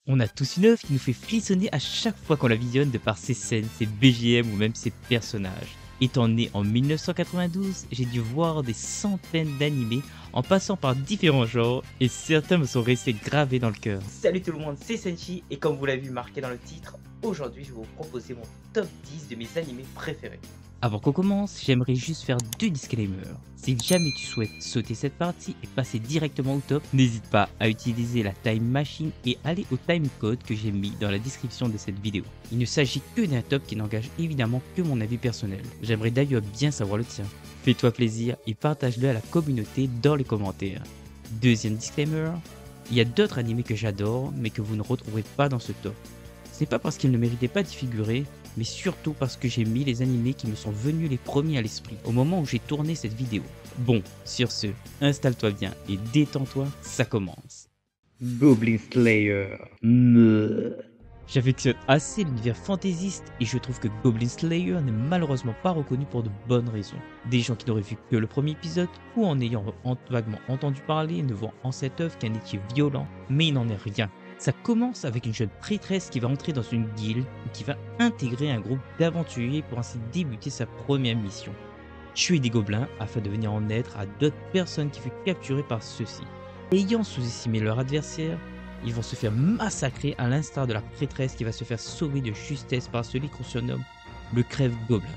On a tous une œuvre qui nous fait frissonner à chaque fois qu'on la visionne de par ses scènes, ses BGM ou même ses personnages. Étant né en 1992, j'ai dû voir des centaines d'animés en passant par différents genres et certains me sont restés gravés dans le cœur. Salut tout le monde, c'est Senshi et comme vous l'avez vu marqué dans le titre, aujourd'hui je vais vous proposer mon top 10 de mes animés préférés. Avant qu'on commence, j'aimerais juste faire deux disclaimers. Si jamais tu souhaites sauter cette partie et passer directement au top, n'hésite pas à utiliser la Time Machine et aller au timecode que j'ai mis dans la description de cette vidéo. Il ne s'agit que d'un top qui n'engage évidemment que mon avis personnel. J'aimerais d'ailleurs bien savoir le tien. Fais-toi plaisir et partage-le à la communauté dans les commentaires. Deuxième disclaimer, il y a d'autres animés que j'adore mais que vous ne retrouverez pas dans ce top. Ce n'est pas parce qu'ils ne méritaient pas d'y figurer, mais surtout parce que j'ai mis les animés qui me sont venus les premiers à l'esprit au moment où j'ai tourné cette vidéo. Bon, sur ce, installe-toi bien et détends-toi, ça commence. Goblin Slayer. J'affectionne assez l'univers fantaisiste et je trouve que Goblin Slayer n'est malheureusement pas reconnu pour de bonnes raisons. Des gens qui n'auraient vu que le premier épisode ou en ayant vaguement entendu parler ne voient en cette œuvre qu'un étier violent, mais il n'en est rien. Ça commence avec une jeune prêtresse qui va entrer dans une guilde et qui va intégrer un groupe d'aventuriers pour ainsi débuter sa première mission. Tuer des gobelins afin de venir en aide à d'autres personnes qui furent capturées par ceux-ci. Ayant sous-estimé leur adversaire, ils vont se faire massacrer à l'instar de la prêtresse qui va se faire sauver de justesse par celui qu'on surnomme le crève-gobelin.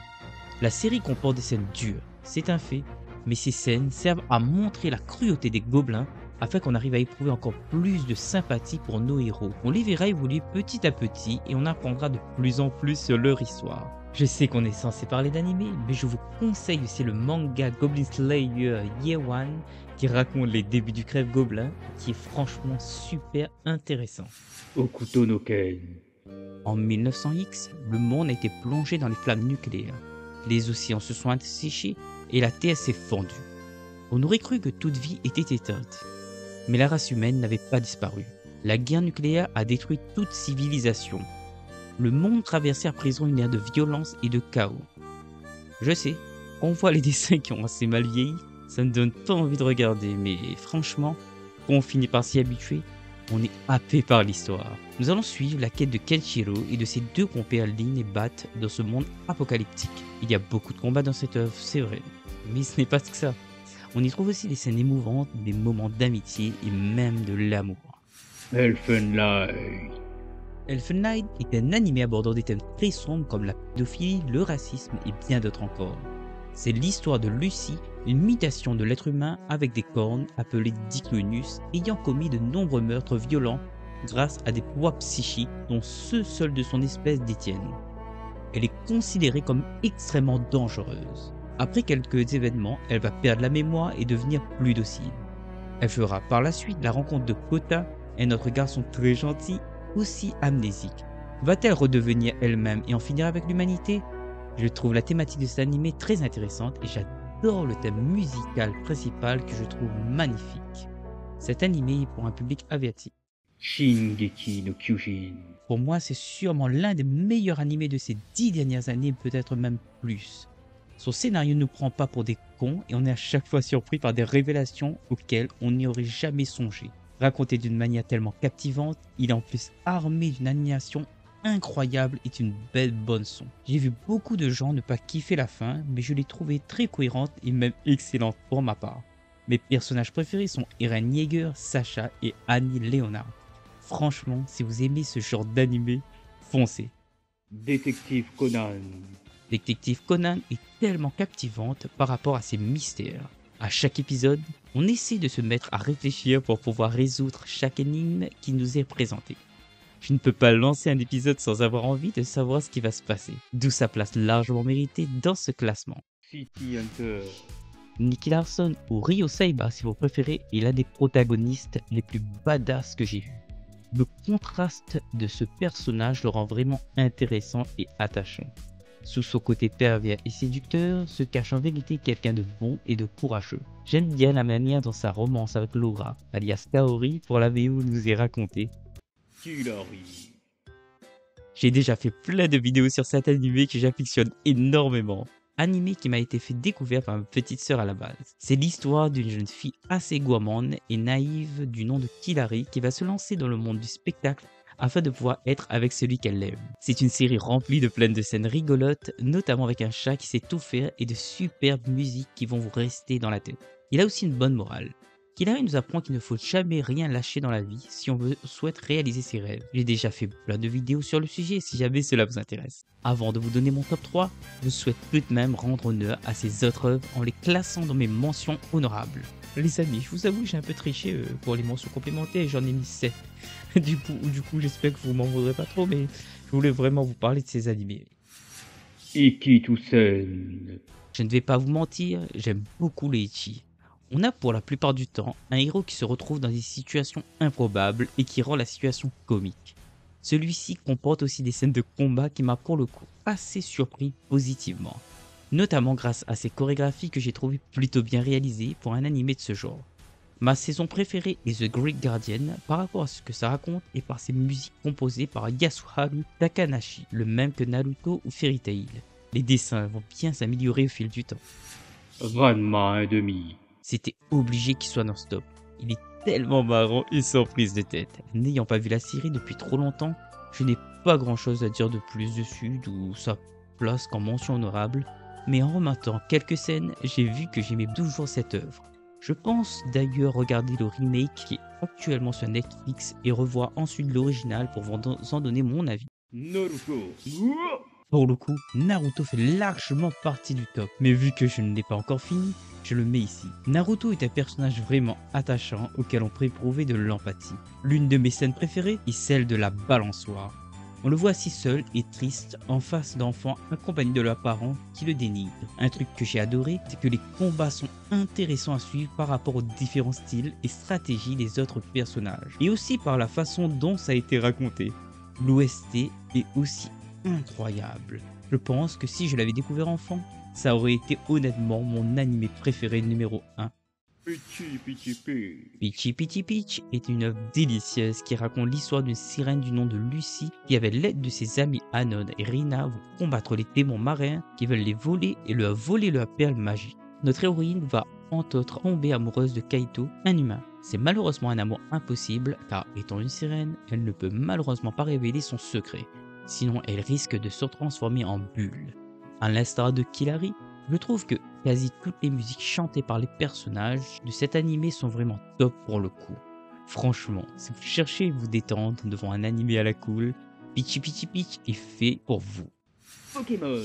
La série comporte des scènes dures, c'est un fait, mais ces scènes servent à montrer la cruauté des gobelins afin qu'on arrive à éprouver encore plus de sympathie pour nos héros. On les verra évoluer petit à petit et on apprendra de plus en plus sur leur histoire. Je sais qu'on est censé parler d'anime, mais je vous conseille aussi le manga Goblin Slayer Year One qui raconte les débuts du crève-gobelin, qui est franchement super intéressant. Okuto no Ken. En 1900X, le monde a été plongé dans les flammes nucléaires. Les océans se sont asséchés et la Terre s'est fendue. On aurait cru que toute vie était éteinte. Mais la race humaine n'avait pas disparu. La guerre nucléaire a détruit toute civilisation. Le monde traversait à présent une ère de violence et de chaos. Je sais, on voit les dessins qui ont assez mal vieilli, ça ne donne pas envie de regarder, mais franchement, quand on finit par s'y habituer, on est happé par l'histoire. Nous allons suivre la quête de Kenshiro et de ses deux compères Lin et Bat dans ce monde apocalyptique. Il y a beaucoup de combats dans cette œuvre, c'est vrai, mais ce n'est pas que ça. On y trouve aussi des scènes émouvantes, des moments d'amitié et même de l'amour. Elfen Light. Elfen Light est un animé abordant des thèmes très sombres comme la pédophilie, le racisme et bien d'autres encore. C'est l'histoire de Lucie, une mutation de l'être humain avec des cornes appelée Diclonius, ayant commis de nombreux meurtres violents grâce à des pouvoirs psychiques dont ceux seuls de son espèce détiennent. Elle est considérée comme extrêmement dangereuse. Après quelques événements, elle va perdre la mémoire et devenir plus docile. Elle fera par la suite la rencontre de Kota, un autre garçon très gentil, aussi amnésique. Va-t-elle redevenir elle-même et en finir avec l'humanité? Je trouve la thématique de cet animé très intéressante et j'adore le thème musical principal que je trouve magnifique. Cet animé est pour un public asiatique. Shingeki no Kyojin. Pour moi, c'est sûrement l'un des meilleurs animés de ces 10 dernières années, peut-être même plus. Son scénario ne nous prend pas pour des cons et on est à chaque fois surpris par des révélations auxquelles on n'y aurait jamais songé. Raconté d'une manière tellement captivante, il est en plus armé d'une animation incroyable et d'une belle bande son. J'ai vu beaucoup de gens ne pas kiffer la fin, mais je l'ai trouvée très cohérente et même excellente pour ma part. Mes personnages préférés sont Eren Yeager, Sasha et Annie Leonard. Franchement, si vous aimez ce genre d'animé, foncez. Détective Conan. Détective Conan est tellement captivante par rapport à ses mystères. À chaque épisode, on essaie de se mettre à réfléchir pour pouvoir résoudre chaque énigme qui nous est présentée. Je ne peux pas lancer un épisode sans avoir envie de savoir ce qui va se passer, d'où sa place largement méritée dans ce classement. City Hunter. Nicky Larson ou Ryo Saiba si vous préférez est l'un des protagonistes les plus badass que j'ai eu. Le contraste de ce personnage le rend vraiment intéressant et attachant. Sous son côté pervers et séducteur se cache en vérité quelqu'un de bon et de courageux. J'aime bien la manière dont sa romance avec Laura, alias Kaori pour la VO nous est racontée. Kirari. J'ai déjà fait plein de vidéos sur cet animé que j'affectionne énormément. Animé qui m'a été fait découvrir par ma petite sœur à la base. C'est l'histoire d'une jeune fille assez gourmande et naïve du nom de Kirari qui va se lancer dans le monde du spectacle afin de pouvoir être avec celui qu'elle aime. C'est une série remplie de plein de scènes rigolotes, notamment avec un chat qui sait tout faire et de superbes musiques qui vont vous rester dans la tête. Il a aussi une bonne morale. Killary nous apprend qu'il ne faut jamais rien lâcher dans la vie si on souhaite réaliser ses rêves. J'ai déjà fait plein de vidéos sur le sujet si jamais cela vous intéresse. Avant de vous donner mon top 3, je souhaite tout de même rendre honneur à ces autres œuvres en les classant dans mes mentions honorables. Les amis, je vous avoue que j'ai un peu triché pour les mentions complémentaires et j'en ai mis 7. du coup j'espère que vous m'en voudrez pas trop, mais je voulais vraiment vous parler de ces animés. Iki Toussaint. Je ne vais pas vous mentir, j'aime beaucoup les Ichi. On a pour la plupart du temps un héros qui se retrouve dans des situations improbables et qui rend la situation comique. Celui-ci comporte aussi des scènes de combat qui m'a pour le coup assez surpris positivement, notamment grâce à ses chorégraphies que j'ai trouvées plutôt bien réalisées pour un animé de ce genre. Ma saison préférée est The Great Guardian par rapport à ce que ça raconte et par ses musiques composées par Yasuharu Takanashi, le même que Naruto ou Fairy Tail. Les dessins vont bien s'améliorer au fil du temps. Ranma 1,5. C'était obligé qu'il soit non-stop. Il est tellement marrant et sans prise de tête. N'ayant pas vu la série depuis trop longtemps, je n'ai pas grand chose à dire de plus dessus, d'où sa place qu'en mention honorable, mais en rematant quelques scènes, j'ai vu que j'aimais toujours cette œuvre. Je pense d'ailleurs regarder le remake qui est actuellement sur Netflix et revoir ensuite l'original pour vous en donner mon avis. Naruto. Pour le coup, Naruto fait largement partie du top, mais vu que je ne l'ai pas encore fini, je le mets ici. Naruto est un personnage vraiment attachant auquel on peut éprouver de l'empathie. L'une de mes scènes préférées est celle de la balançoire. On le voit assis seul et triste en face d'enfants accompagnés de leurs parents qui le dénigrent. Un truc que j'ai adoré, c'est que les combats sont intéressants à suivre par rapport aux différents styles et stratégies des autres personnages, et aussi par la façon dont ça a été raconté. L'OST est aussi incroyable. Je pense que si je l'avais découvert enfant, ça aurait été honnêtement mon animé préféré numéro 1. Pichi Pichi Pi. Peachy Peachy Peach est une œuvre délicieuse qui raconte l'histoire d'une sirène du nom de Lucie qui, avec l'aide de ses amis Anon et Rina, vont combattre les démons marins qui veulent les voler et leur voler leur perle magique. Notre héroïne va entre autres tomber amoureuse de Kaito, un humain. C'est malheureusement un amour impossible car étant une sirène, elle ne peut malheureusement pas révéler son secret. Sinon elle risque de se transformer en bulle. À l'instar de Killary, je trouve que quasi toutes les musiques chantées par les personnages de cet animé sont vraiment top pour le coup. Franchement, si vous cherchez à vous détendre devant un animé à la cool, Peachy Peachy Peach est fait pour vous. Pokémon.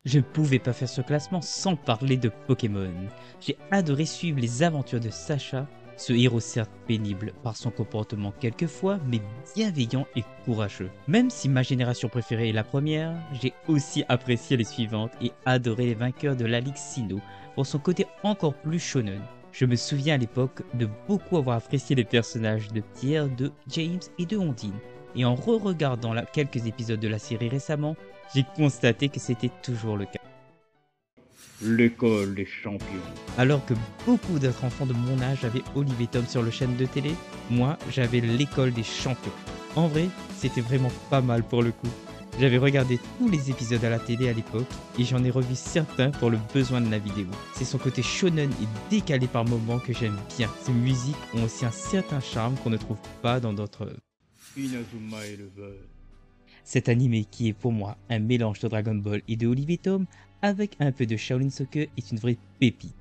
Je ne pouvais pas faire ce classement sans parler de Pokémon. J'ai adoré suivre les aventures de Sacha, ce héros certes pénible par son comportement quelquefois, mais bienveillant et courageux. Même si ma génération préférée est la première, j'ai aussi apprécié les suivantes et adoré les vainqueurs de la Ligue Sinnoh pour son côté encore plus shonen. Je me souviens à l'époque de beaucoup avoir apprécié les personnages de Pierre, de James et de Ondine. Et en re-regardant quelques épisodes de la série récemment, j'ai constaté que c'était toujours le cas. L'école des champions. Alors que beaucoup d'autres enfants de mon âge avaient Olive et Tom sur le chaîne de télé, moi j'avais l'école des champions. En vrai, c'était vraiment pas mal pour le coup. J'avais regardé tous les épisodes à la télé à l'époque et j'en ai revu certains pour le besoin de la vidéo. C'est son côté shonen et décalé par moments que j'aime bien. Ces musiques ont aussi un certain charme qu'on ne trouve pas dans d'autres œuvres. Inazuma Eleven. Cet animé qui est pour moi un mélange de Dragon Ball et de Olive et Tom avec un peu de Shaolin Soccer est une vraie pépite.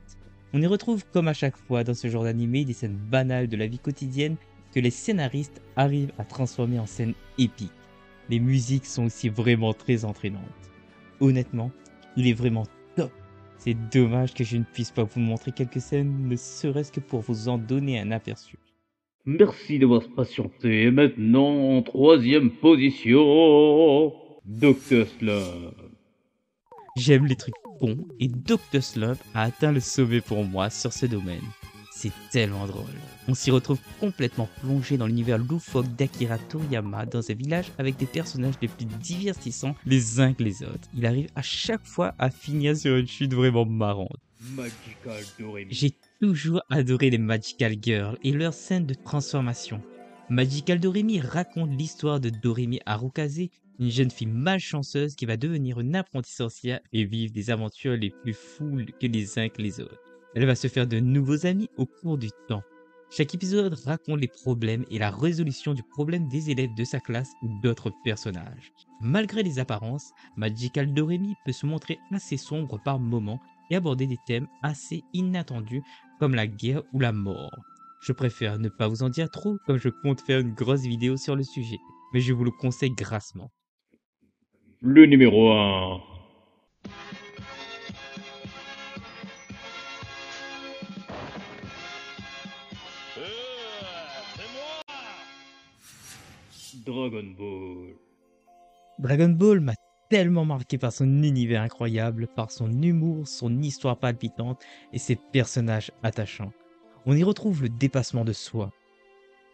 On y retrouve comme à chaque fois dans ce genre d'animé des scènes banales de la vie quotidienne que les scénaristes arrivent à transformer en scènes épiques. Les musiques sont aussi vraiment très entraînantes. Honnêtement, il est vraiment top. C'est dommage que je ne puisse pas vous montrer quelques scènes, ne serait-ce que pour vous en donner un aperçu. Merci d'avoir patienté. Et maintenant, en troisième position, Dr. Slump. J'aime les trucs bons et Dr. Slump a atteint le sommet pour moi sur ce domaine. C'est tellement drôle. On s'y retrouve complètement plongé dans l'univers loufoque d'Akira Toriyama dans un village avec des personnages les plus divertissants les uns que les autres. Il arrive à chaque fois à finir sur une chute vraiment marrante. Magical Doremi. J'ai toujours adoré les Magical Girls et leurs scènes de transformation. Magical Doremi raconte l'histoire de Doremi Harukaze, une jeune fille malchanceuse qui va devenir une apprentie sorcière et vivre des aventures les plus fous que les uns que les autres. Elle va se faire de nouveaux amis au cours du temps. Chaque épisode raconte les problèmes et la résolution du problème des élèves de sa classe ou d'autres personnages. Malgré les apparences, Magical Doremi peut se montrer assez sombre par moments et aborder des thèmes assez inattendus comme la guerre ou la mort. Je préfère ne pas vous en dire trop comme je compte faire une grosse vidéo sur le sujet, mais je vous le conseille grassement. Le numéro 1. Dragon Ball. Dragon Ball m'a tellement marqué par son univers incroyable, par son humour, son histoire palpitante et ses personnages attachants. On y retrouve le dépassement de soi.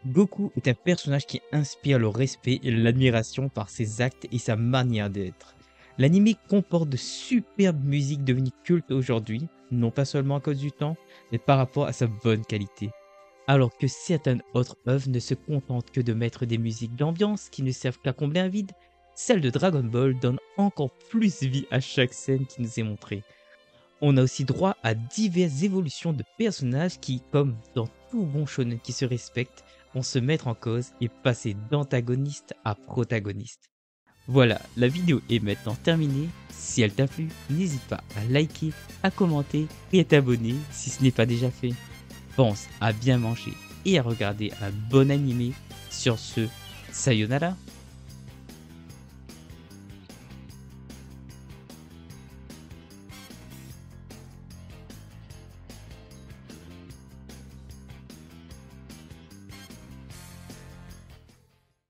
Goku est un personnage qui inspire le respect et l'admiration par ses actes et sa manière d'être. L'anime comporte de superbes musiques devenues cultes aujourd'hui, non pas seulement à cause du temps, mais par rapport à sa bonne qualité. Alors que certaines autres œuvres ne se contentent que de mettre des musiques d'ambiance qui ne servent qu'à combler un vide, celle de Dragon Ball donne encore plus vie à chaque scène qui nous est montrée. On a aussi droit à diverses évolutions de personnages qui, comme dans tout bon shonen qui se respecte, vont se mettre en cause et passer d'antagoniste à protagoniste. Voilà, la vidéo est maintenant terminée. Si elle t'a plu, n'hésite pas à liker, à commenter et à t'abonner si ce n'est pas déjà fait. Pense à bien manger et à regarder un bon animé. Sur ce, sayonara.